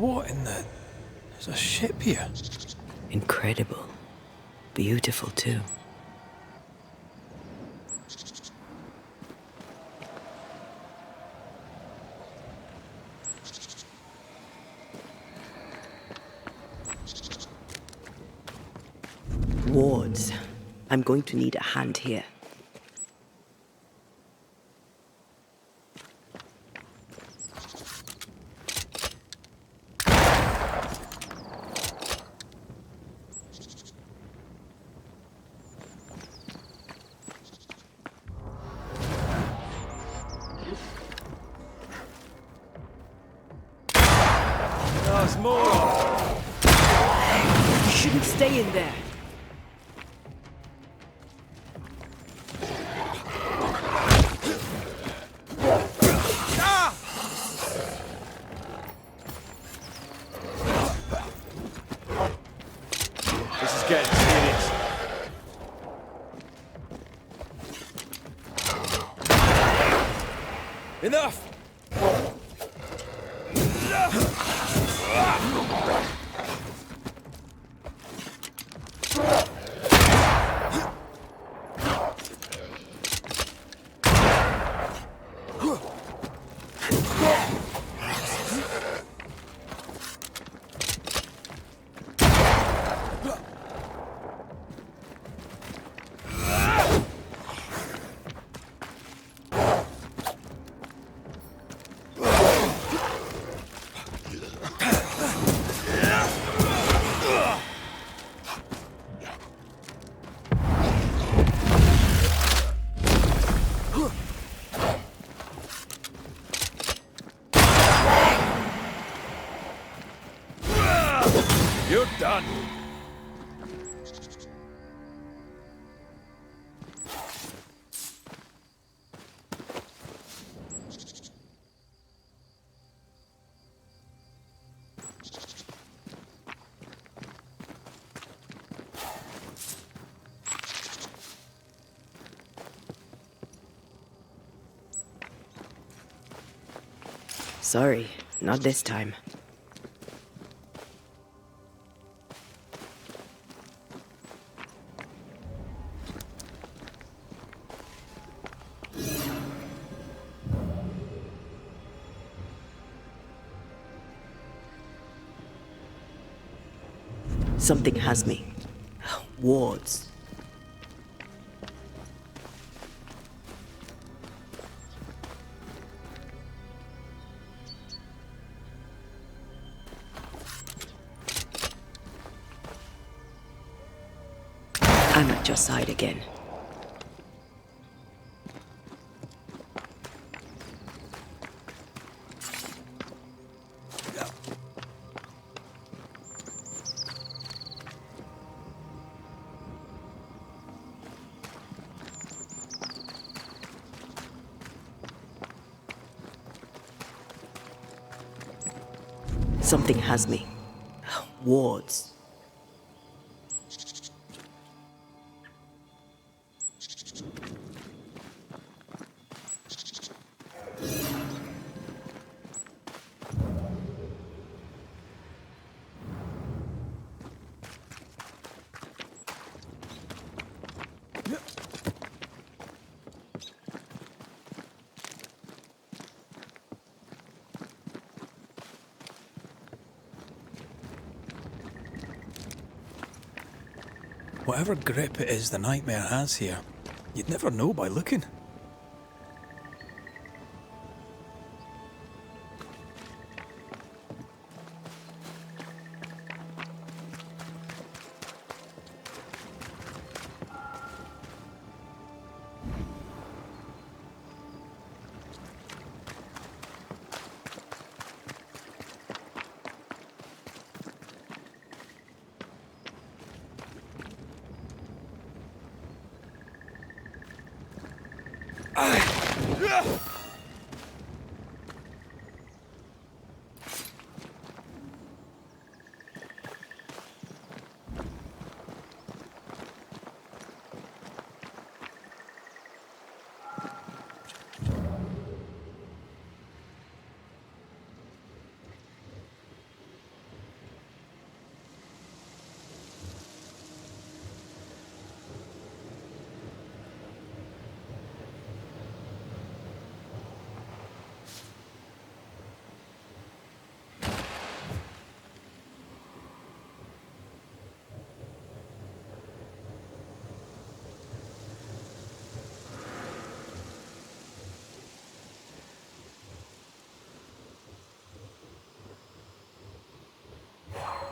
What in the... There's a ship here. Incredible. Beautiful, too. Wards. I'm going to need a hand here. There's more! You shouldn't stay in there. This is getting serious. Enough! You're done. Sorry, not this time. Something has me. Wards. I'm at your side again. Something has me. Wards. Whatever grip it is the nightmare has here, you'd never know by looking.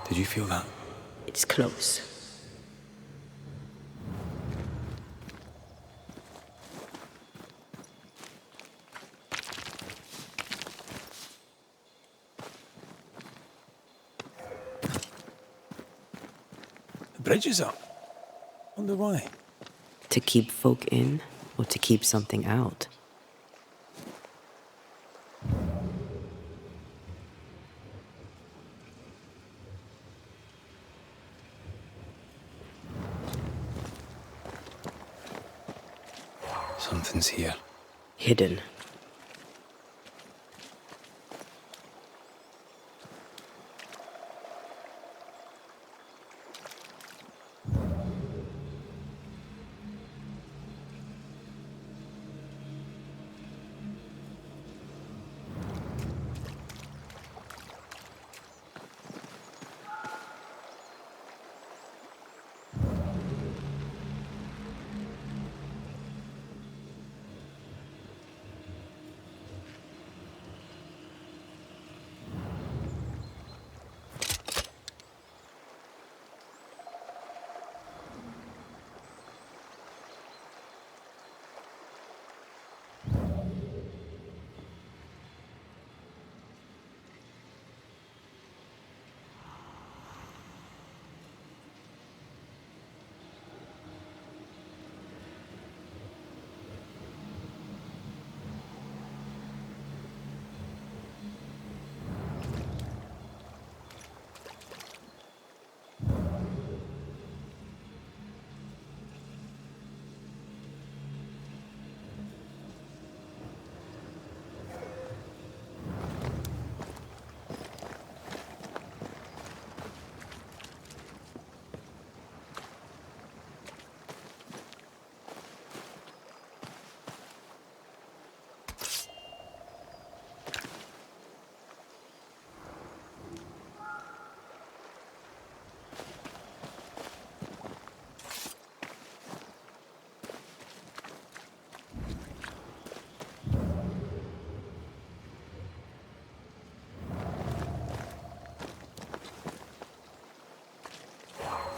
Did you feel that? It's close. The bridge is up. Wonder why. To keep folk in, or to keep something out? Something's here. Hidden.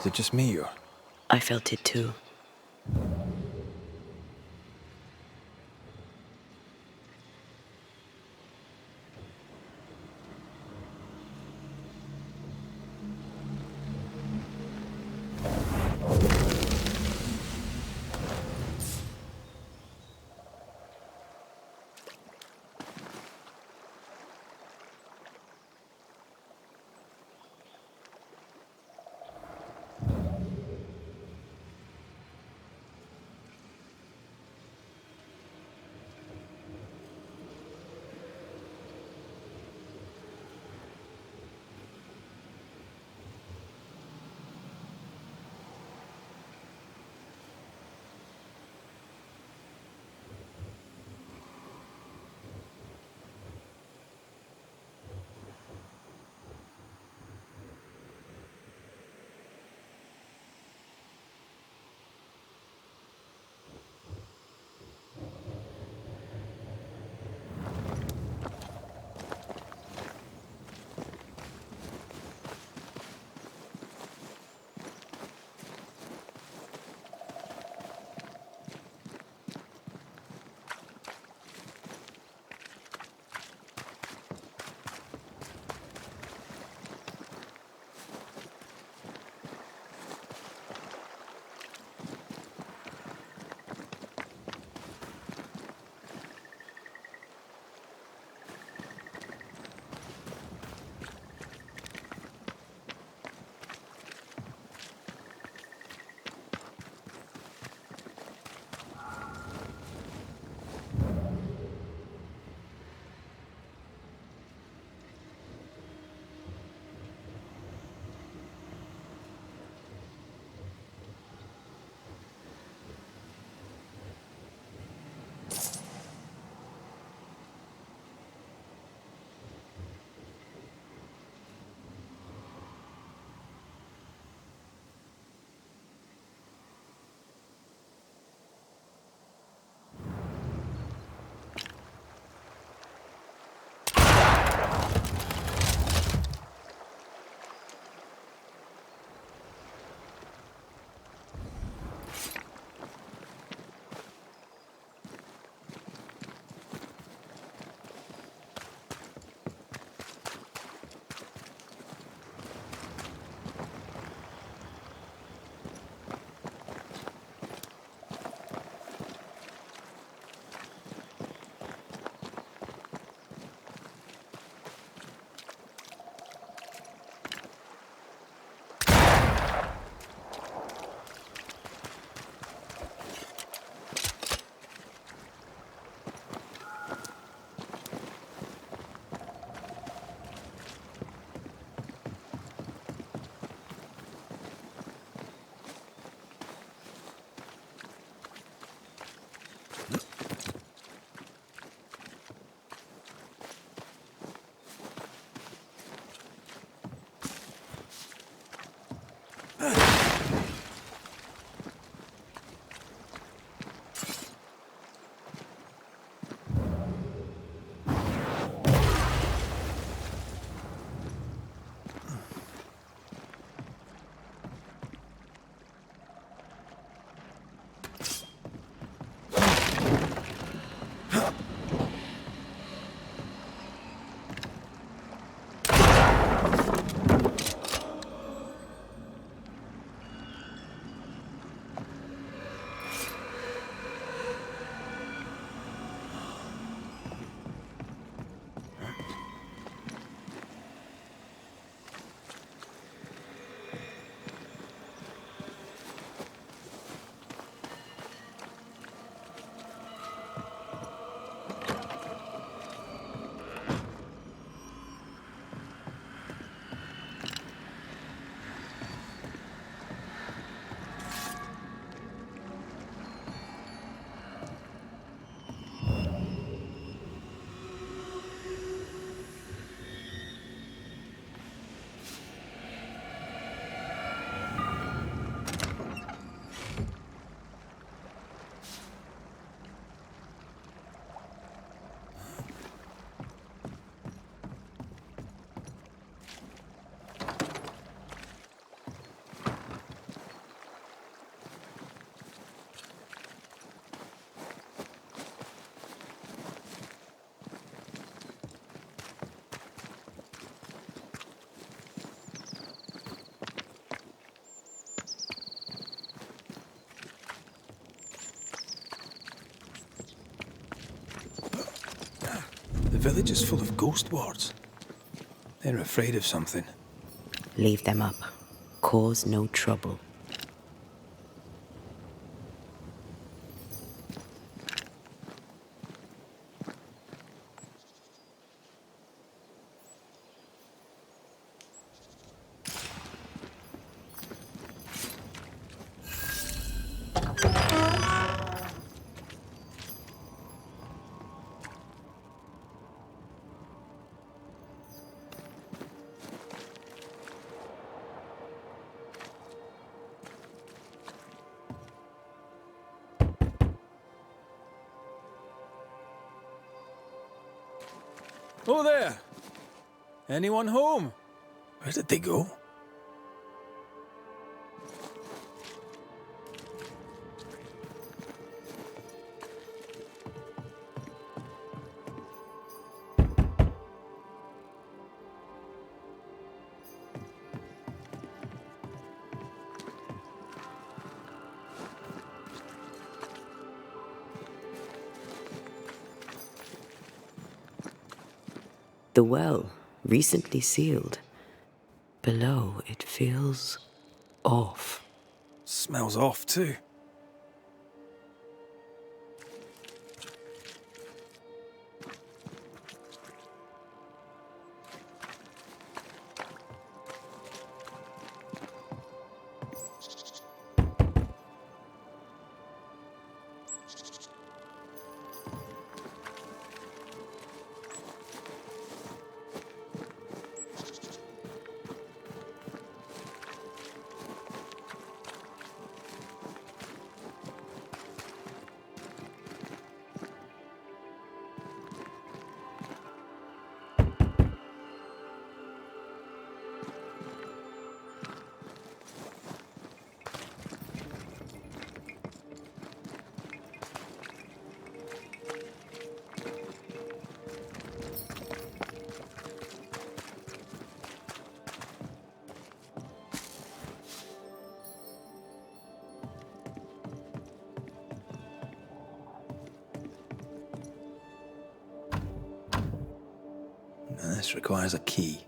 Is it just me or? I felt it too. village is full of ghost wards. They're afraid of something. Leave them up. Cause no trouble. Oh there! Anyone home? Where did they go? The well, recently sealed. Below, it feels off. Smells off too. This requires a key.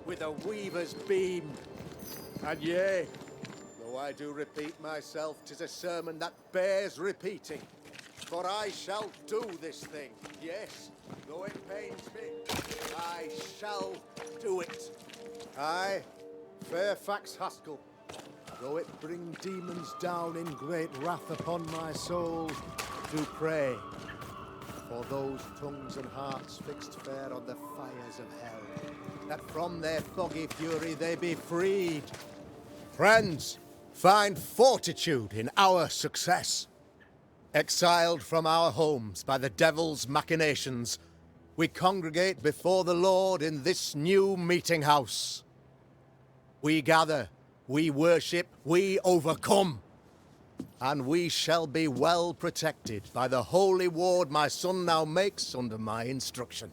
With a weaver's beam. And yea, though I do repeat myself, 'tis a sermon that bears repeating. For I shall do this thing, yes, though it pains me, I shall do it. I, Fairfax Haskell, though it bring demons down in great wrath upon my soul, do pray. For for those tongues and hearts fixed fair on the fires of hell, that from their foggy fury they be freed. Friends, find fortitude in our success. Exiled from our homes by the devil's machinations, we congregate before the Lord in this new meeting house. We gather, we worship, we overcome. And we shall be well protected by the holy ward my son now makes under my instruction.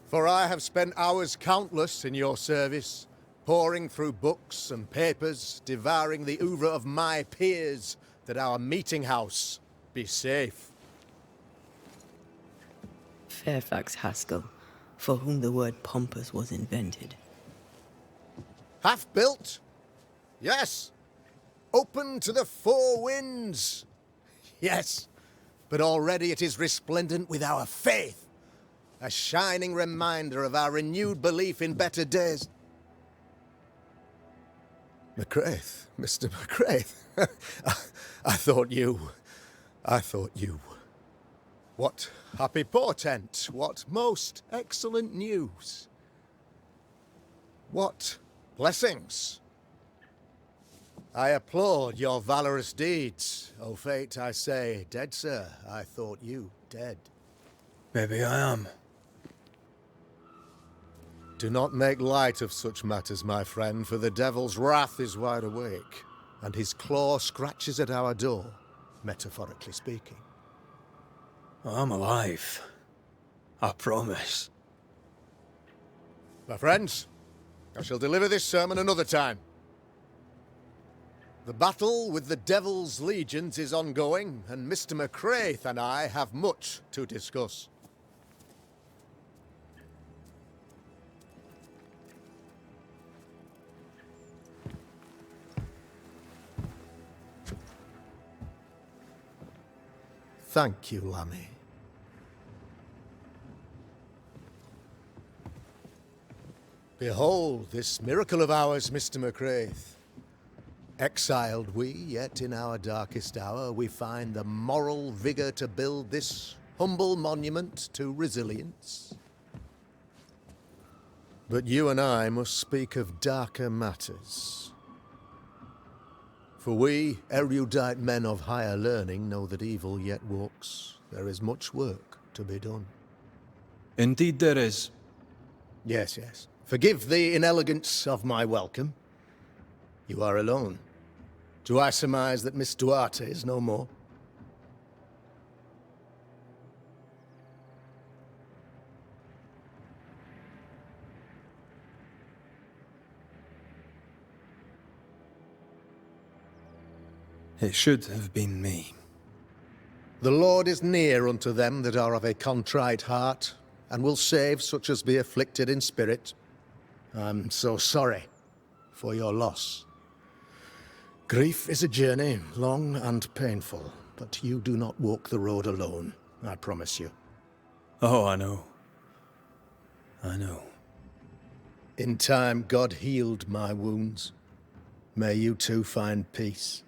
For I have spent hours countless in your service, poring through books and papers, devouring the oeuvre of my peers, that our meeting house be safe. Fairfax Haskell, for whom the word pompous was invented. Half built? Yes. Open to the four winds? Yes. But already it is resplendent with our faith. A shining reminder of our renewed belief in better days. McCraith, Mr. McCraith. I thought you. What happy portent, what most excellent news. What blessings. I applaud your valorous deeds. O fate, I say, dead sir, I thought you dead. Maybe I am. Do not make light of such matters, my friend, for the devil's wrath is wide awake, and his claw scratches at our door, metaphorically speaking. I'm alive. I promise. My friends, I shall deliver this sermon another time. The battle with the devil's legions is ongoing, and Mr. McCraith and I have much to discuss. Thank you, Lammy. Behold this miracle of ours, Mr. McCraith. Exiled we, yet in our darkest hour we find the moral vigor to build this humble monument to resilience. But you and I must speak of darker matters. For we, erudite men of higher learning, know that evil yet walks. There is much work to be done. Indeed there is. Yes, yes. Forgive the inelegance of my welcome. You are alone. Do I surmise that Miss Duarte is no more? It should have been me. The Lord is near unto them that are of a contrite heart, and will save such as be afflicted in spirit. I'm so sorry for your loss. Grief is a journey, long and painful, but you do not walk the road alone, I promise you. Oh, I know. I know. In time, God healed my wounds. May you too find peace.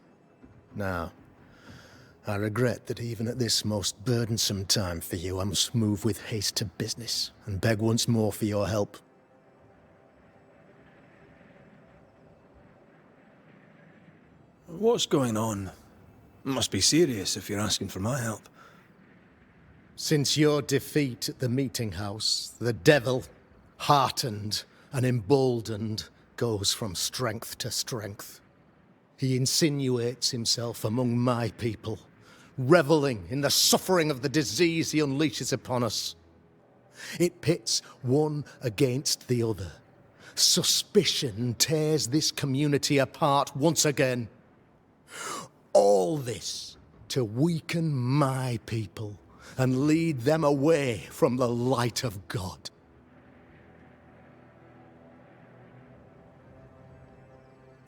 Now, I regret that even at this most burdensome time for you, I must move with haste to business and beg once more for your help. What's going on? Must be serious if you're asking for my help. Since your defeat at the meeting house, the devil, heartened and emboldened, goes from strength to strength. He insinuates himself among my people, reveling in the suffering of the disease he unleashes upon us. It pits one against the other. Suspicion tears this community apart once again. All this to weaken my people and lead them away from the light of God.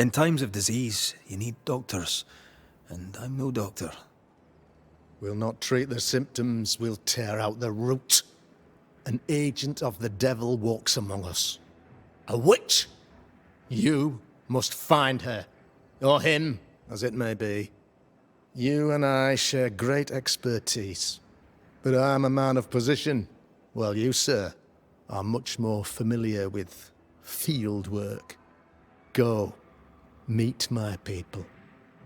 In times of disease, you need doctors, and I'm no doctor. We'll not treat the symptoms, we'll tear out the root. An agent of the devil walks among us. A witch! You must find her, or him, as it may be. You and I share great expertise. But I'm a man of position, while you, sir, are much more familiar with field work. Go, meet my people,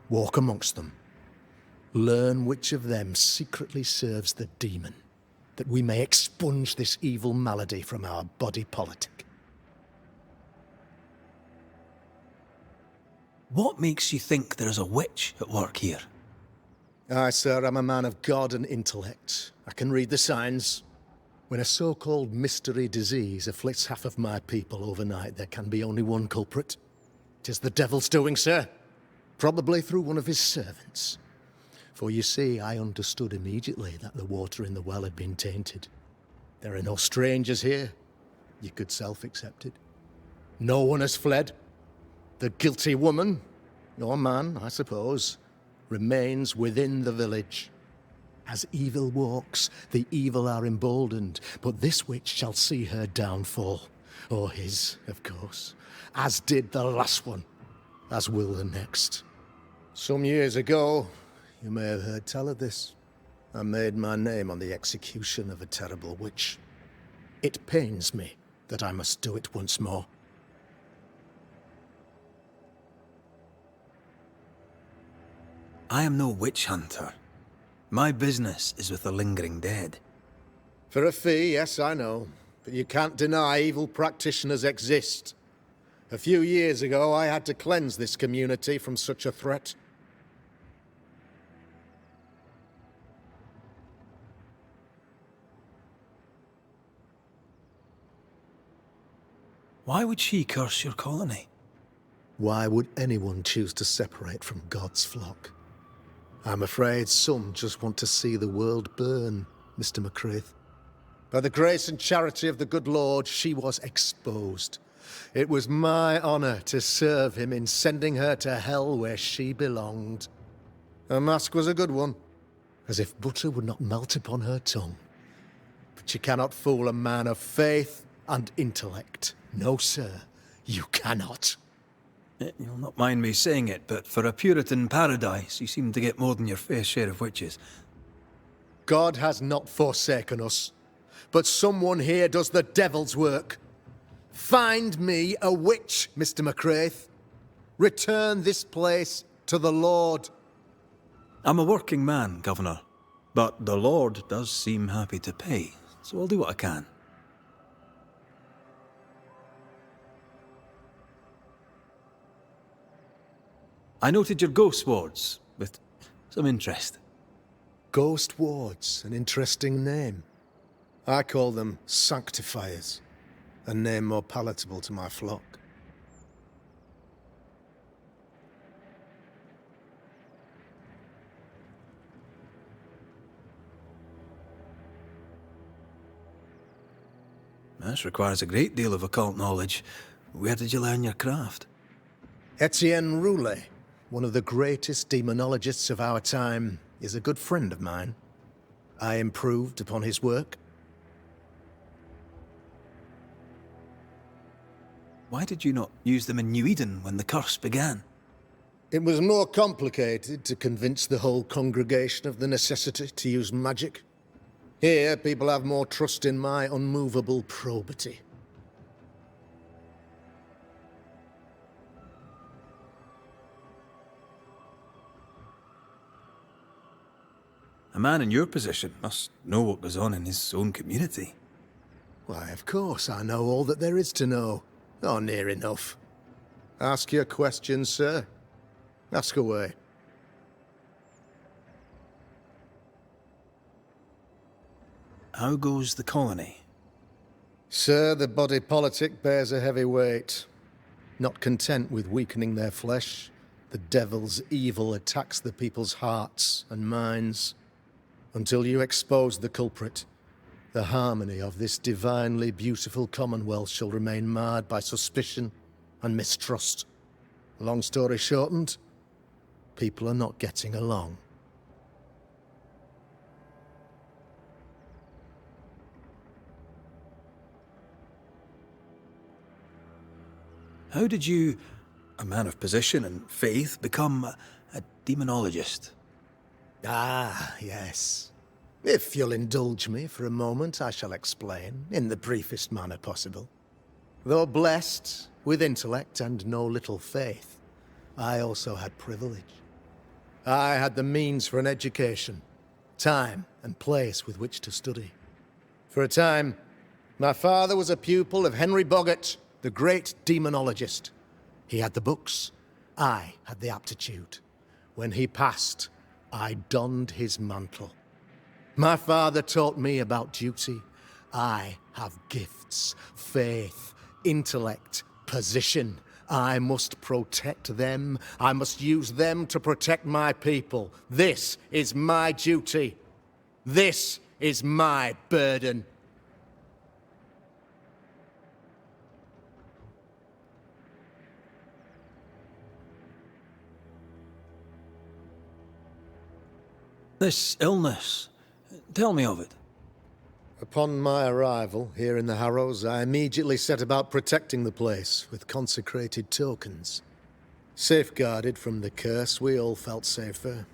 walk amongst them, learn which of them secretly serves the demon, that we may expunge this evil malady from our body politic. What makes you think there's a witch at work here? Aye, sir, I'm a man of God and intellect. I can read the signs. When a so-called mystery disease afflicts half of my people overnight, there can be only one culprit. 'Tis the devil's doing, sir. Probably through one of his servants. For you see, I understood immediately that the water in the well had been tainted. There are no strangers here. You could self-accept it. No one has fled. The guilty woman, or man, I suppose, remains within the village. As evil walks, the evil are emboldened, but this witch shall see her downfall. Or his, of course. As did the last one. As will the next. Some years ago, you may have heard tell of this. I made my name on the execution of a terrible witch. It pains me that I must do it once more. I am no witch hunter. My business is with the lingering dead. For a fee, yes, I know. But you can't deny evil practitioners exist. A few years ago, I had to cleanse this community from such a threat. Why would she curse your colony? Why would anyone choose to separate from God's flock? I'm afraid some just want to see the world burn, Mr. McCraith. By the grace and charity of the good Lord, she was exposed. It was my honor to serve him in sending her to hell where she belonged. Her mask was a good one, as if butter would not melt upon her tongue. But you cannot fool a man of faith and intellect. No, sir, you cannot. You'll not mind me saying it, but for a Puritan paradise, you seem to get more than your fair share of witches. God has not forsaken us, but someone here does the devil's work. Find me a witch, Mr. McCraith. Return this place to the Lord. I'm a working man, Governor, but the Lord does seem happy to pay, so I'll do what I can. I noted your ghost wards with some interest. Ghost wards, an interesting name. I call them sanctifiers, a name more palatable to my flock. This requires a great deal of occult knowledge. Where did you learn your craft? Etienne Roulet, one of the greatest demonologists of our time, is a good friend of mine. I improved upon his work. Why did you not use them in New Eden when the curse began? It was more complicated to convince the whole congregation of the necessity to use magic. Here, people have more trust in my unmovable probity. A man in your position must know what goes on in his own community. Why, of course, I know all that there is to know. Oh, near enough. Ask your questions, sir. Ask away. How goes the colony? Sir, the body politic bears a heavy weight. Not content with weakening their flesh, the devil's evil attacks the people's hearts and minds. Until you expose the culprit, the harmony of this divinely beautiful commonwealth shall remain marred by suspicion and mistrust. Long story shortened, people are not getting along. How did you, a man of position and faith, become a demonologist? Ah, yes. If you'll indulge me for a moment, I shall explain, in the briefest manner possible. Though blessed with intellect and no little faith, I also had privilege. I had the means for an education, time and place with which to study. For a time, my father was a pupil of Henry Boggart, the great demonologist. He had the books, I had the aptitude. When he passed, I donned his mantle. My father taught me about duty. I have gifts, faith, intellect, position. I must protect them. I must use them to protect my people. This is my duty. This is my burden. This illness, tell me of it. Upon my arrival here in the Harrows, I immediately set about protecting the place with consecrated tokens. Safeguarded from the curse, we all felt safer,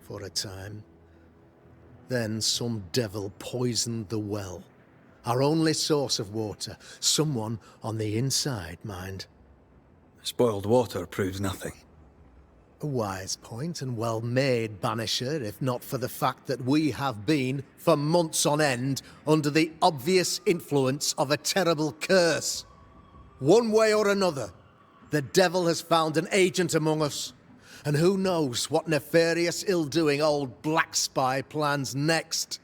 for a time. Then some devil poisoned the well, our only source of water. Someone on the inside, mind. Spoiled water proves nothing. A wise point and well made, Banisher, if not for the fact that we have been, for months on end, under the obvious influence of a terrible curse. One way or another, the devil has found an agent among us, and who knows what nefarious ill-doing old Black Spy plans next.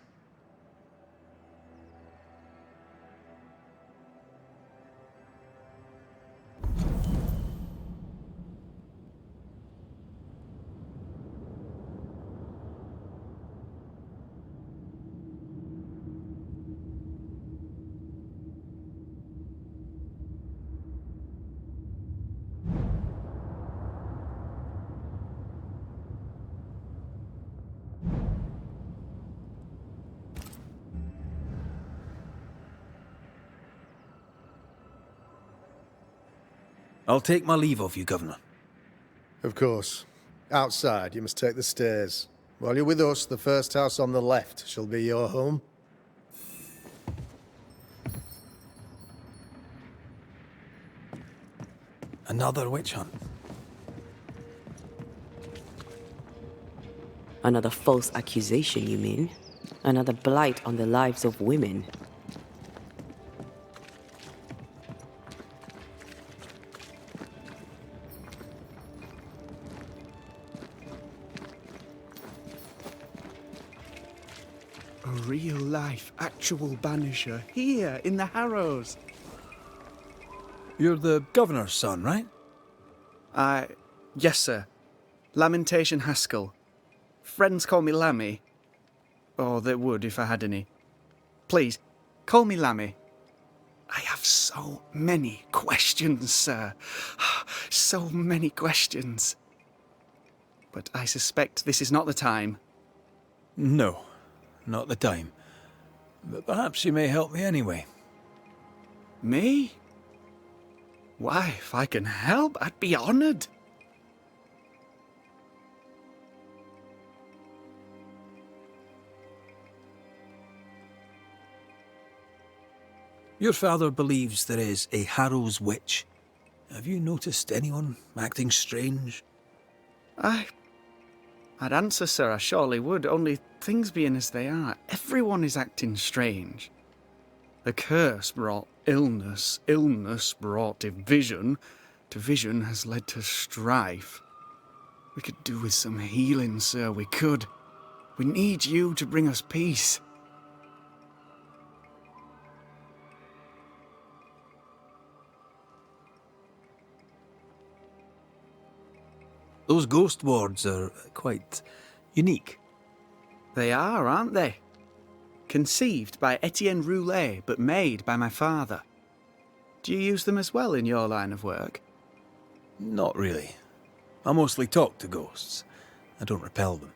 I'll take my leave of you, Governor. Of course. Outside, you must take the stairs. While you're with us, the first house on the left shall be your home. Another witch hunt. Another false accusation, you mean? Another blight on the lives of women. A real-life, actual Banisher here in the Harrows. You're the Governor's son, right? Yes, sir. Lamentation Haskell. Friends call me Lammy. Or they would if I had any. Please, call me Lammy. I have so many questions, sir. So many questions. But I suspect this is not the time. No, not the time. But perhaps you may help me anyway. Me? Why, if I can help, I'd be honoured. Your father believes there is a Harrows witch. Have you noticed anyone acting strange? I'd answer, sir, I surely would, only things being as they are, everyone is acting strange. The curse brought illness, illness brought division, division has led to strife. We could do with some healing, sir, we could. We need you to bring us peace. Those ghost wards are quite unique. They are, aren't they? Conceived by Etienne Roulet, but made by my father. Do you use them as well in your line of work? Not really. I mostly talk to ghosts. I don't repel them.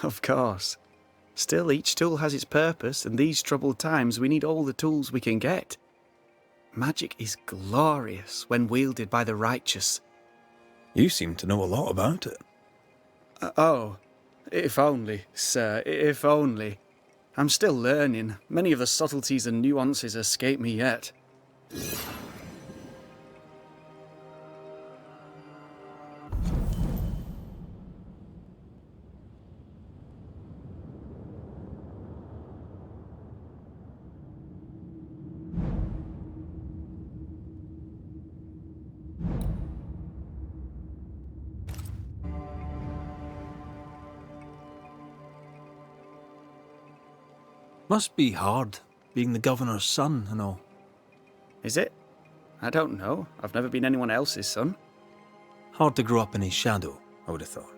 Of course. Still, each tool has its purpose, and these troubled times we need all the tools we can get. Magic is glorious when wielded by the righteous. You seem to know a lot about it. Oh, if only, sir, if only. I'm still learning. Many of the subtleties and nuances escape me yet. Must be hard, being the governor's son and all. Is it? I don't know. I've never been anyone else's son. Hard to grow up in his shadow, I would have thought.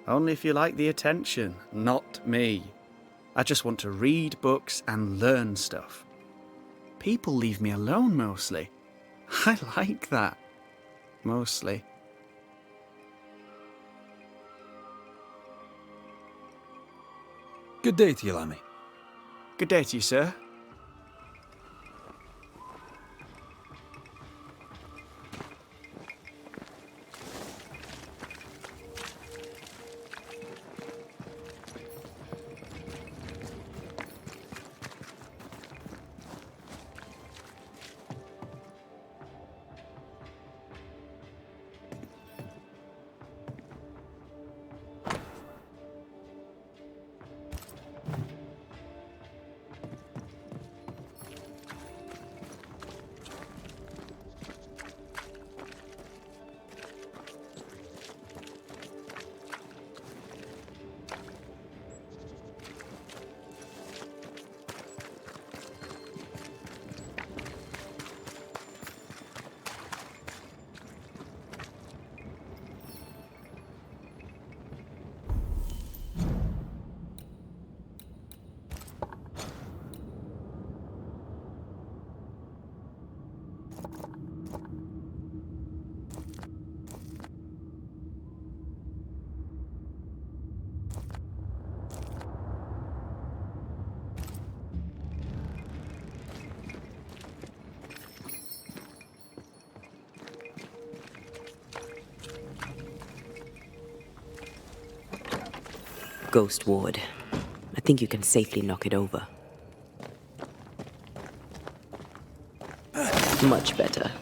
Only if you like the attention, not me. I just want to read books and learn stuff. People leave me alone mostly. I like that. Mostly. Good day to you, Lammy. Good day to you, sir. Ghost Ward. I think you can safely knock it over. Much better.